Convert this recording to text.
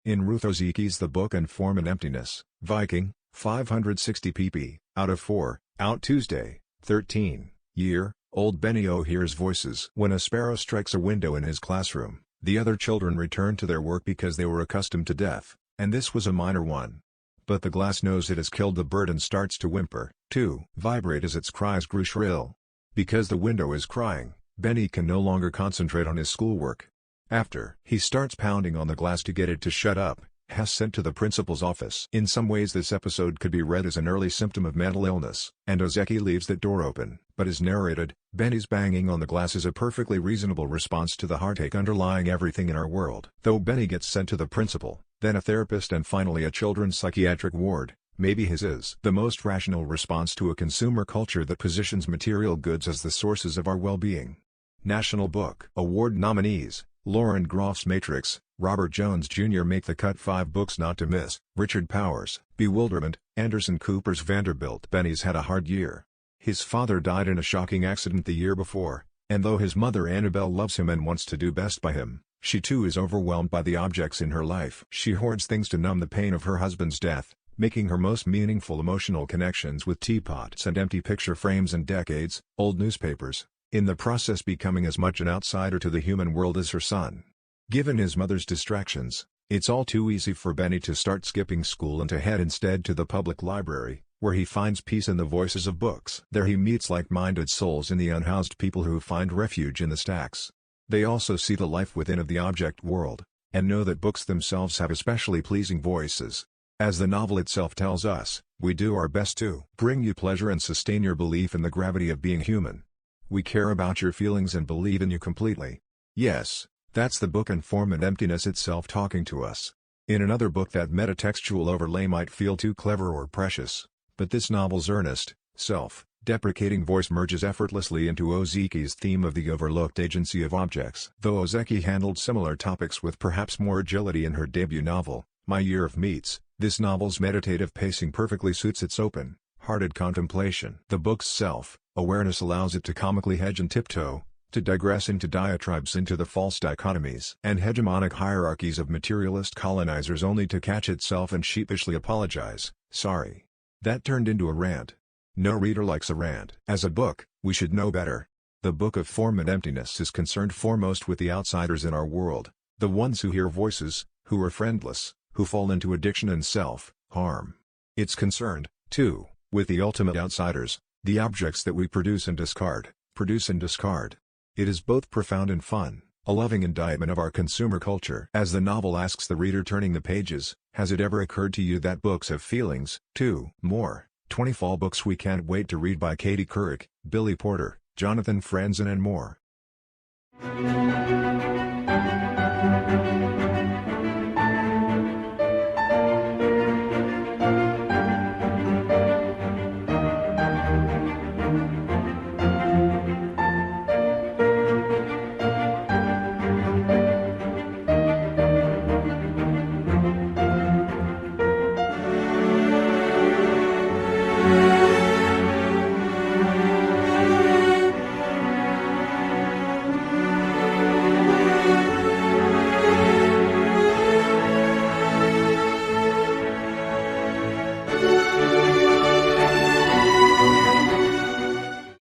In Ruth Ozeki's The Book and Form and Emptiness, Viking, 560 pp. Out of 4, out Tuesday, 13, year, old Benny O hears voices. When a sparrow strikes a window in his classroom, the other children return to their work because they were accustomed to death, and this was a minor one. But the glass knows it has killed the bird and starts to whimper, to vibrate as its cries grew shrill. Because the window is crying, Benny can no longer concentrate on his schoolwork. After he starts pounding on the glass to get it to shut up, Hess sent to the principal's office. In some ways this episode could be read as an early symptom of mental illness, and Ozeki leaves that door open. But as narrated, Benny's banging on the glass is a perfectly reasonable response to the heartache underlying everything in our world. Though Benny gets sent to the principal, then a therapist and finally a children's psychiatric ward, maybe his is the most rational response to a consumer culture that positions material goods as the sources of our well-being. National Book Award nominees: Lauren Groff's Matrix, Robert Jones Jr. Make the Cut, 5 Books Not to Miss, Richard Powers, Bewilderment, Anderson Cooper's Vanderbilt. Benny's had a hard year. His father died in a shocking accident the year before, and though his mother Annabelle loves him and wants to do best by him, she too is overwhelmed by the objects in her life. She hoards things to numb the pain of her husband's death, making her most meaningful emotional connections with teapots and empty picture frames and decades, old newspapers, in the process becoming as much an outsider to the human world as her son. Given his mother's distractions, it's all too easy for Benny to start skipping school and to head instead to the public library, where he finds peace in the voices of books. There he meets like-minded souls in the unhoused people who find refuge in the stacks. They also see the life within of the object world, and know that books themselves have especially pleasing voices. As the novel itself tells us, we do our best to bring you pleasure and sustain your belief in the gravity of being human. We care about your feelings and believe in you completely. Yes, that's the book and Form and Emptiness itself talking to us. In another book that metatextual overlay might feel too clever or precious, but this novel's earnest, self-deprecating voice merges effortlessly into Ozeki's theme of the overlooked agency of objects. Though Ozeki handled similar topics with perhaps more agility in her debut novel, My Year of Meats, this novel's meditative pacing perfectly suits its open-hearted contemplation. The book's self-awareness allows it to comically hedge and tiptoe, to digress into diatribes into the false dichotomies and hegemonic hierarchies of materialist colonizers only to catch itself and sheepishly apologize, sorry. That turned into a rant. No reader likes a rant. As a book, we should know better. The Book of Form and Emptiness is concerned foremost with the outsiders in our world, the ones who hear voices, who are friendless, who fall into addiction and self-harm. It's concerned, too, with the ultimate outsiders, the objects that we produce and discard. It is both profound and fun, a loving indictment of our consumer culture. As the novel asks the reader turning the pages, has it ever occurred to you that books have feelings, too? More, 20 fall books we can't wait to read by Katie Couric, Billy Porter, Jonathan Franzen and more.